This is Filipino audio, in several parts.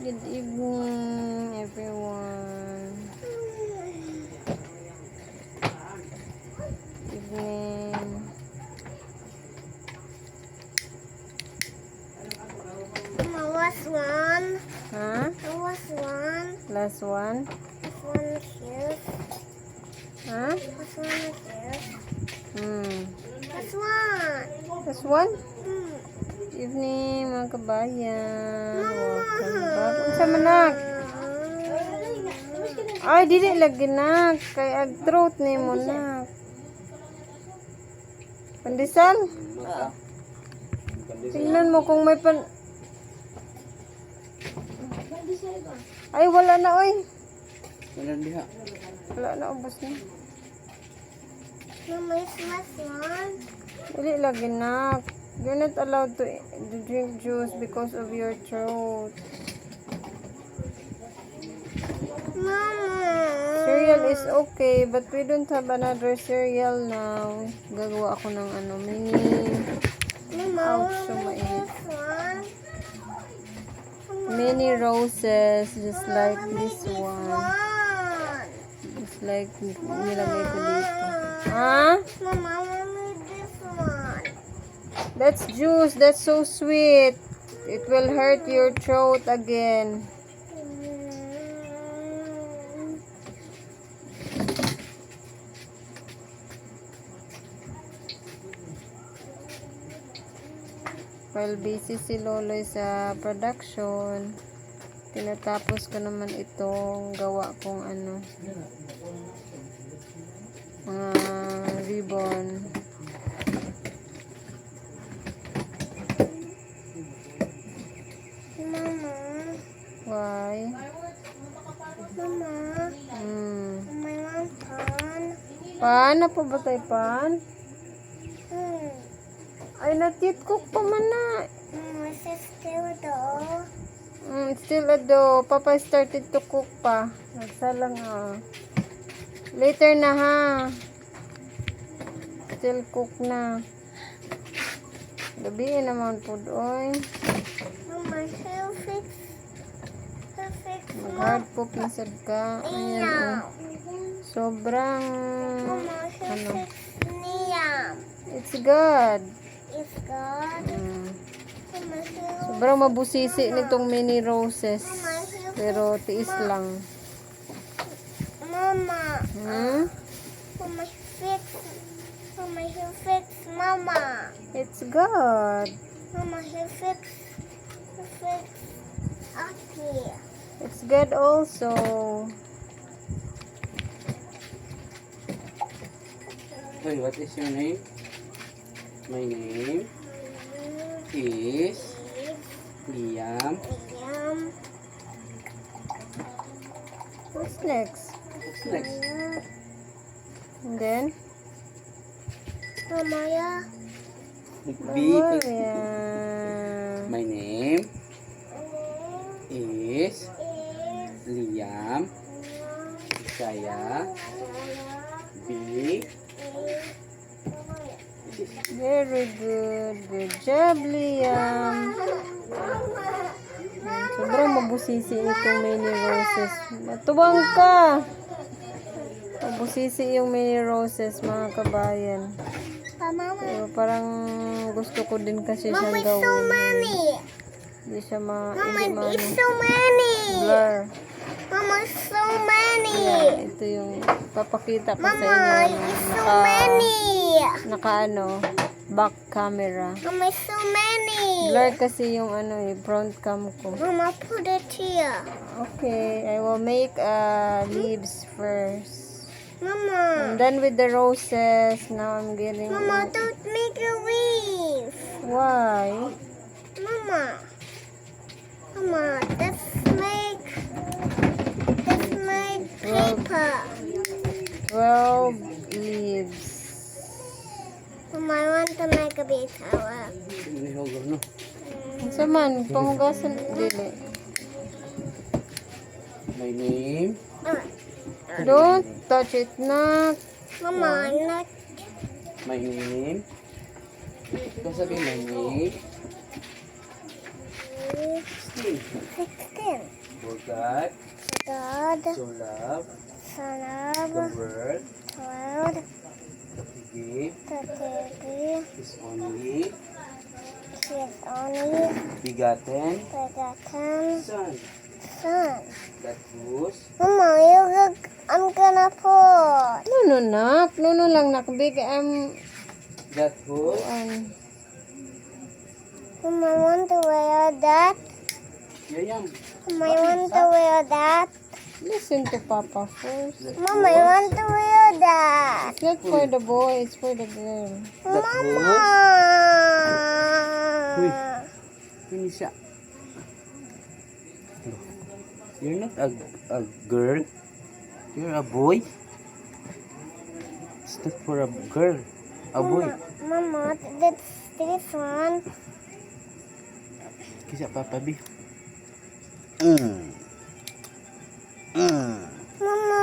Good evening, everyone. Evening. Last one. Huh? Last one. Last one? Last one is here. Huh? Last one is here. Last one. Last one? Hmm. Evening, mga kabayan. Welcome back. Unsa man nak? Ay, dili lagi nak. Kay ag-throat ni mo nak. Pandesal? Tingnan mo kung may Ay, wala na, oy. Wala diha. Wala na, ubos na. Mama, it's last one. Dili lagi nak. You're not allowed to drink juice because of your throat. Mama. Cereal is okay, but we don't have another cereal now. Gagawa ako ng mini. Mama, Ouch, so mainit. this one. Mini roses, just like this This one. one. Just like nilagay ko dito. Ah? Mama, this one. That's juice. That's so sweet. It will hurt your throat again. While busy si Loloy sa production, tinatapos ko naman itong gawa kong mga ribbon. Mama. Why? Mama. My mom pan. Pan? Apa ba tayo pan? Hmm. Ay, natit cook pa man na. This is still though. Still ado. Papa started to cook pa. Nagsalang Later na ha. Still cook na. Gabi naman po doon. Mama, he'll fix. Mag-hard po pinsad ka. Ayan. Niyam. Sobrang Mama, he'll fix Niyam. it's good. It's good. Mama, he'll. Sobrang mabusisi nitong mini roses. Pero tiis lang. Mama. Hmm? Mama, he'll fix Mama. It's good. Mama, he'll fix Aki. It's good also. Hey, what is your name? My name is Liam. Yum. What's next? What's next? And then? Mama, yeah. B. Oh, yeah. My name is Liam. Saya B. Very good. Good job, Liam. Sobrang mabusisi itong mini roses. Matuwang ka! Mabusisi yung mini roses, mga kabayan. Mama, Pero parang gusto ko din kasi Mama, siyang it's so gawin. many. Hindi siya Mama, it's so many. blur. Mama, it's so many. Ayan, ito yung papakita ko sa Mama, inyo. it's so many. Naka back camera. Mama, it's so many. Blur kasi yung front cam ko. Mama, put it here. Okay, I will make leaves first. Mama. I'm done with the roses. Now I'm getting... Mama, don't make a leaf. Why? Mama. Mama, let's make paper. 12 leaves. Mama, I want to make a big tower. Nihogor, no? Sa man, panghugasan. Dili. My name Don't touch it na. Mama, not. My name. Ikaw sabihin my name. 16. 16. For God God, so loved Son the of world world, that He gave that He His only His only begotten begotten Son, Son. that whose Mama, I'm gonna put. Nuno nak. Nuno lang nak. Big that whose Mama, I want to wear that. Yayang Mama, I want to wear that. listen to Papa first. Mama, I want to wear that. It's not for the boy. It's for the girl. that Mama. whose Hindi siya. You're not a girl. You're a boy. It's not for a girl. A boy. Mama, that's this one. Kisa Papa B. Mama.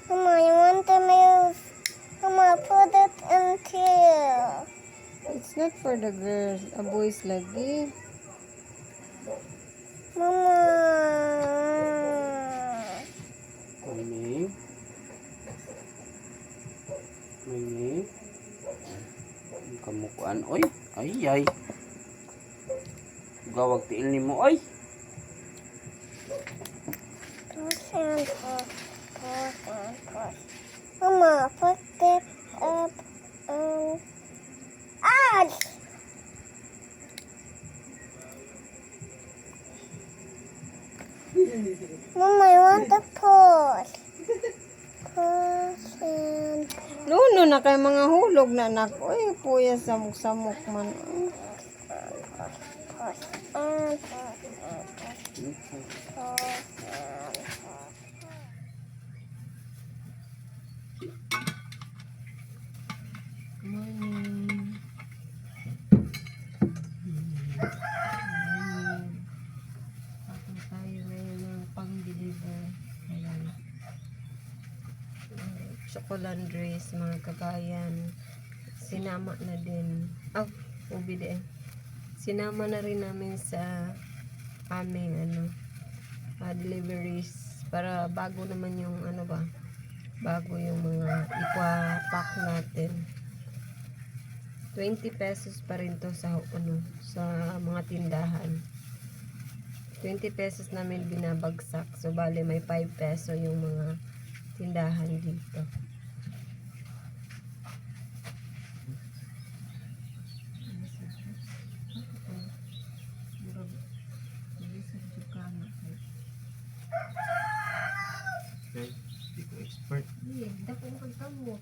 Mama, I want to move. Mama, put it until. It's not for the girls. A boys lagi. Mama. My name. My name. Kamukuan. Oy. Ay, ay. Gawag tiil ni mo. Oy. Push and push. Push and push. Mama, put it up and. Ah! Mama, I want to push. Push and Nuno na kay mga hulog na nak. Uy, puya samok-samok man. push and push and push. Morning. Ako tayo ngayon ng pang-deliver. Ayan. Chocolandres, mga kabayan. Sinama na din. Ubi din. Sinama na rin namin sa aming deliveries para bago naman yung bago yung mga ipa-pack natin. 20 pesos pa rin to sa sa mga tindahan. 20 pesos namin binabagsak. So bale may 5 peso yung mga tindahan dito. Hindi ko expert. Dako mo kamo.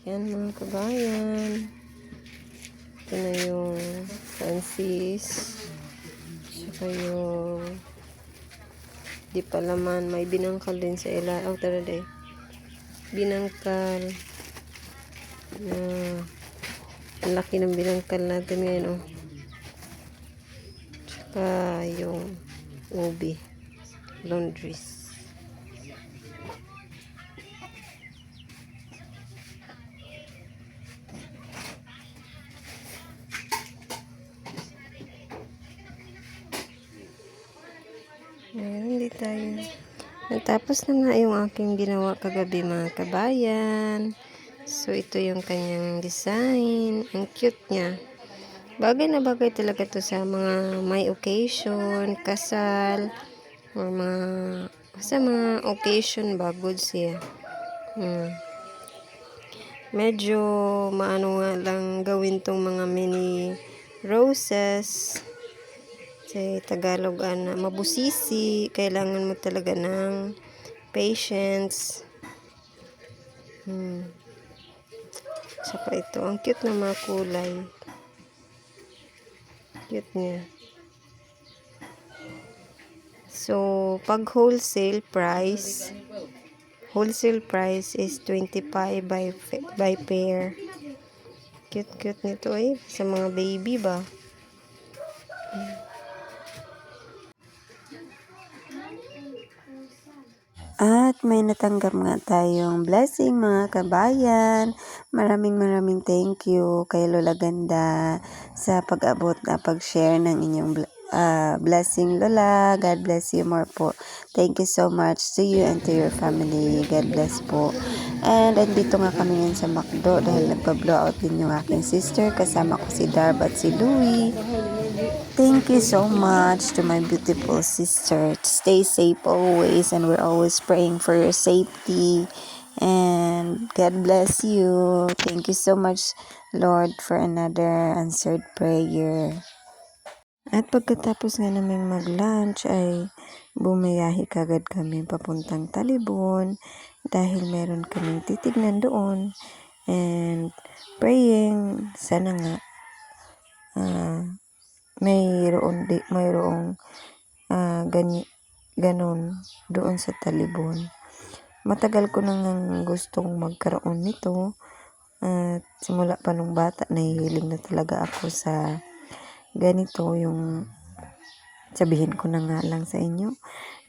Yan mga kabayan. Ito na yung Francis. Saka yung di pa laman. May binangkal din sa ilaw. Tara day. Binangkal. Ang laki ng binangkal natin ngayon. Saka yung ubi. Laundries. Ayan, hindi tayo. Natapos na nga yung aking ginawa kagabi mga kabayan. So, ito yung kanyang design. Ang cute niya. Bagay na bagay talaga to sa mga may occasion, kasal, or sa mga occasion ba, good siya. Medyo maano nga lang gawin tong mga mini roses. Sa Tagalog, mabusisi. Kailangan mo talaga ng patience. Saka ito. Ang cute na mga kulay. Cute niya. So, pag wholesale price is 25 by pair. Cute-cute nito eh. Sa mga baby ba? At may natanggap nga tayong blessing mga kabayan. Maraming thank you kay Lola Ganda sa pag-abot na pag-share ng inyong blessing, Lola. God bless you more po. Thank you so much to you and to your family. God bless po. And andito nga kami ngayon sa McDo dahil nagpa-blowout din yung aking sister. Kasama ko si Darb at si Louie. Thank you so much to my beautiful sister. Stay safe always, and we're always praying for your safety. And God bless you. Thank you so much, Lord, for another answered prayer. At pagkatapos nga namin mag-lunch ay bumiyahe kagad kami papuntang Talibon dahil meron kaming titignan doon and praying sana nga mayroong ganon doon sa Talibon. Matagal ko nang gustong magkaroon nito at simula pa nung bata nahihiling na talaga ako sa ganito. Yung sabihin ko na nga lang sa inyo,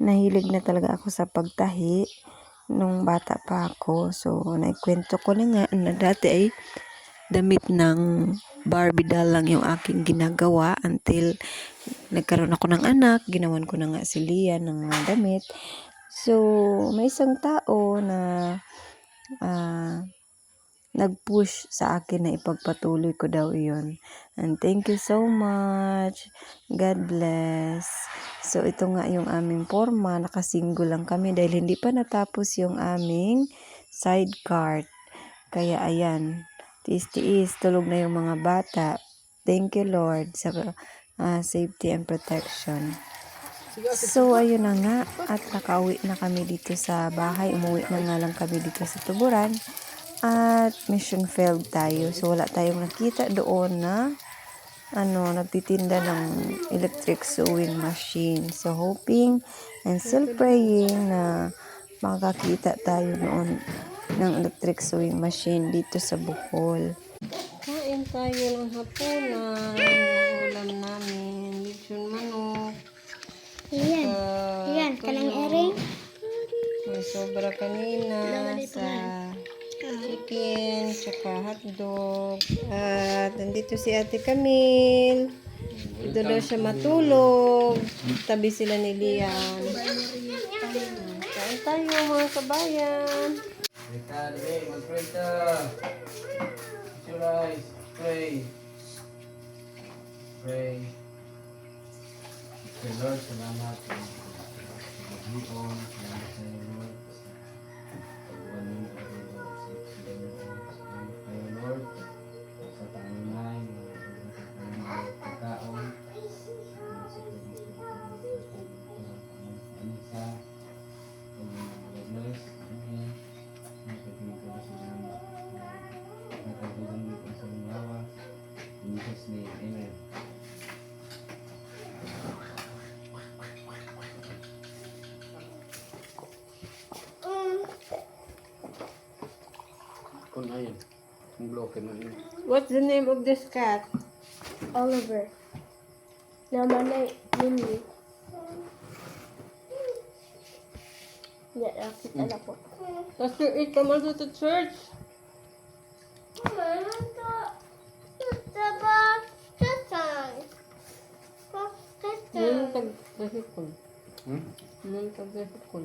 nahilig na talaga ako sa pagtahi nung bata pa ako. So naikwento ko na nga na dati ay damit ng Barbie doll lang yung aking ginagawa until nagkaroon ako ng anak, ginawan ko na nga si Lia ng mga damit. So, may isang tao na nag-push sa akin na ipagpatuloy ko daw iyon. And thank you so much. God bless. So, ito nga yung aming forma. Nakasingle lang kami dahil hindi pa natapos yung aming side cart. Kaya ayan, tiis-tiis, tulog na yung mga bata. Thank you Lord sa safety and protection. So ayun na nga, at nakauwi na kami dito sa bahay. Umuwi na nga lang kami dito sa Tuburan at mission failed tayo. So wala tayong nakita doon na nagtitinda ng electric sewing machine. So hoping and still praying na makakita tayo noon ng electric sewing machine dito sa Bohol. Kain tayo ng hapunan. Yung ulam namin, lechon manok. Yan, kanang ering. May sobra kanina sa chicken, tsaka hotdog. At nandito si Ate Camille. Dito daw siya matulog. Tabi sila ni Lian. Kain tayo mga kabayan. Mag-pray ka. Close your eyes. Pray. Pray. Okay, Lord, salamat. Pag-ion, salamat sa iyo, Lord. Pag-waling ka rin, Lord. Kayo, Lord. Sa pangunay, sa pagkaon. Sa pag-bless. Amen. In Jesus' name, amen. Kung ayun, ang bloke na yun. What's the name of this cat? Oliver. Naman na Lily. Yan, nakita na po. Does you eat tomato to church? Tag-dahipon. Tag-dahipon.